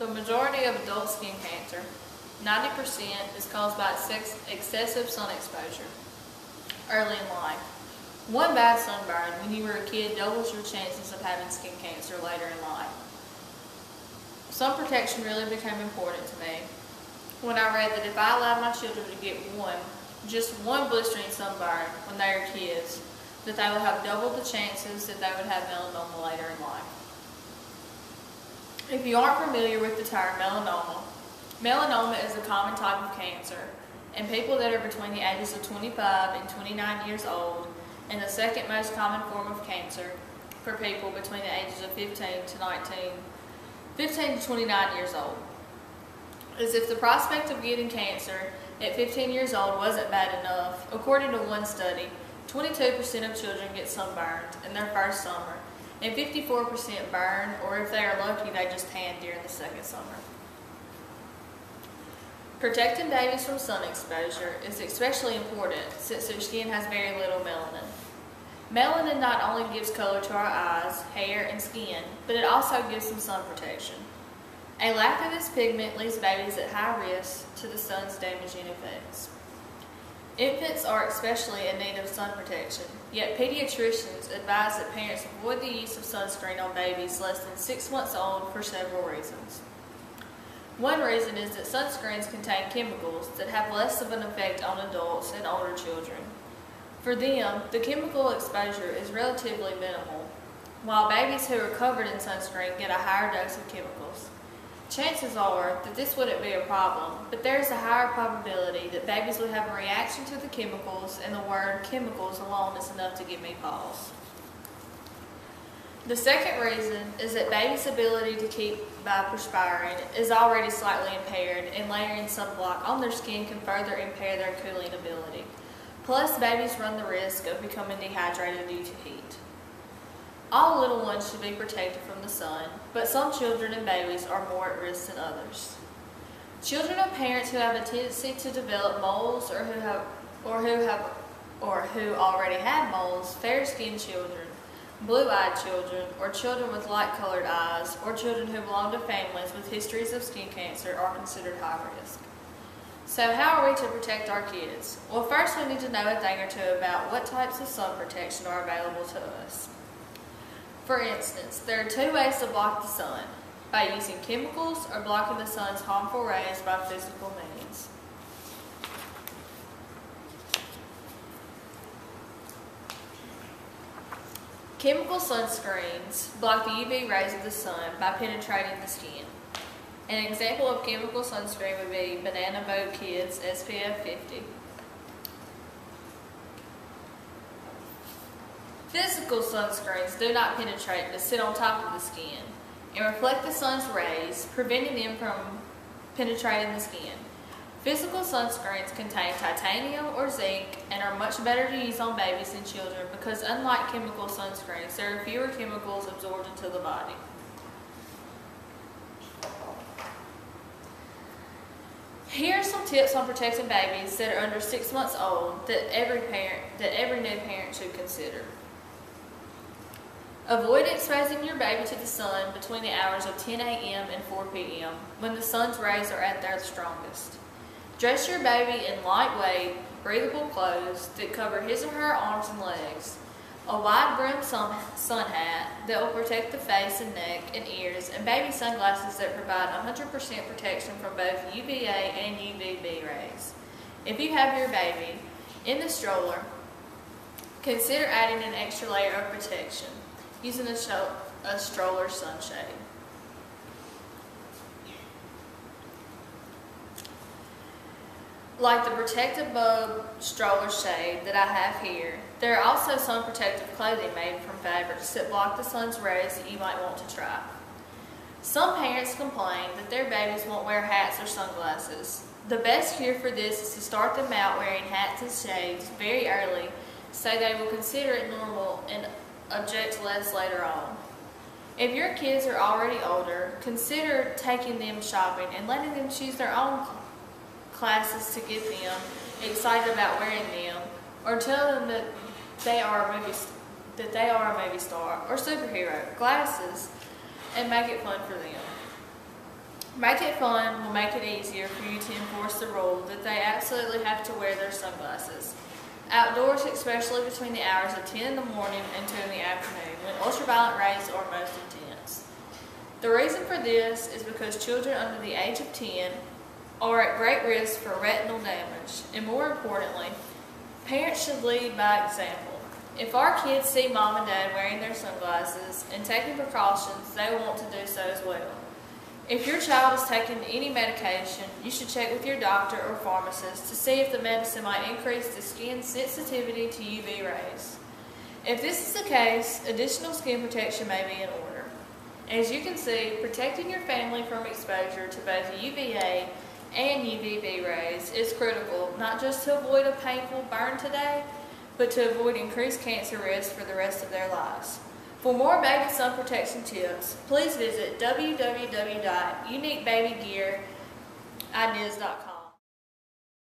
The majority of adult skin cancer, 90%, is caused by excessive sun exposure early in life. One bad sunburn when you were a kid doubles your chances of having skin cancer later in life. Sun protection really became important to me when I read that if I allowed my children to get just one blistering sunburn when they were kids, that they would have double the chances that they would have melanoma later in life. If you aren't familiar with the term melanoma, melanoma is a common type of cancer in people that are between the ages of 25 and 29 years old, and the second most common form of cancer for people between the ages of 15 to 29 years old. As if the prospect of getting cancer at 15 years old wasn't bad enough, according to one study, 22% of children get sunburned in their first summer, and 54% burn, or if they are lucky, they just tan during the second summer. Protecting babies from sun exposure is especially important since their skin has very little melanin. Melanin not only gives color to our eyes, hair, and skin, but it also gives them sun protection. A lack of this pigment leaves babies at high risk to the sun's damaging effects. Infants are especially in need of sun protection, yet pediatricians advise that parents avoid the use of sunscreen on babies less than 6 months old for several reasons. One reason is that sunscreens contain chemicals that have less of an effect on adults and older children. For them, the chemical exposure is relatively minimal, while babies who are covered in sunscreen get a higher dose of chemicals. Chances are that this wouldn't be a problem, but there is a higher probability that babies would have a reaction to the chemicals, and the word chemicals alone is enough to give me pause. The second reason is that babies' ability to keep by perspiring is already slightly impaired, and layering sunblock on their skin can further impair their cooling ability. Plus, babies run the risk of becoming dehydrated due to heat. All little ones should be protected from the sun, but some children and babies are more at risk than others. Children of parents who have a tendency to develop moles or who already have moles, fair-skinned children, blue-eyed children, or children with light-colored eyes, or children who belong to families with histories of skin cancer are considered high risk. So how are we to protect our kids? Well, first we need to know a thing or two about what types of sun protection are available to us. For instance, there are 2 ways to block the sun, by using chemicals or blocking the sun's harmful rays by physical means. Chemical sunscreens block the UV rays of the sun by penetrating the skin. An example of chemical sunscreen would be Banana Boat Kids SPF 50. Physical sunscreens do not penetrate but sit on top of the skin and reflect the sun's rays, preventing them from penetrating the skin. Physical sunscreens contain titanium or zinc and are much better to use on babies and children because unlike chemical sunscreens, there are fewer chemicals absorbed into the body. Here are some tips on protecting babies that are under 6 months old that every new parent should consider. Avoid exposing your baby to the sun between the hours of 10 a.m. and 4 p.m. when the sun's rays are at their strongest. Dress your baby in lightweight, breathable clothes that cover his or her arms and legs, a wide-brimmed sun hat that will protect the face and neck and ears, and baby sunglasses that provide 100% protection from both UVA and UVB rays. If you have your baby in the stroller, consider adding an extra layer of protection using a stroller sunshade. Like the protective bulb stroller shade that I have here, there are also some protective clothing made from fabrics that block the sun's rays that you might want to try. Some parents complain that their babies won't wear hats or sunglasses. The best cure for this is to start them out wearing hats and shades very early so they will consider it normal and object less later on. If your kids are already older, consider taking them shopping and letting them choose their own classes to get them excited about wearing them, or tell them that they are a movie star or superhero glasses and make it fun for them. Make It Fun will make it easier for you to enforce the rule that they absolutely have to wear their sunglasses. Outdoors, especially between the hours of 10 in the morning and 2 in the afternoon, when ultraviolet rays are most intense. The reason for this is because children under the age of 10 are at great risk for retinal damage, and more importantly, parents should lead by example. If our kids see mom and dad wearing their sunglasses and taking precautions, they will want to do so as well. If your child is taking any medication, you should check with your doctor or pharmacist to see if the medicine might increase the skin's sensitivity to UV rays. If this is the case, additional skin protection may be in order. As you can see, protecting your family from exposure to both UVA and UVB rays is critical, not just to avoid a painful burn today, but to avoid increased cancer risk for the rest of their lives. For more baby sun protection tips, please visit www.uniquebabygearideas.com.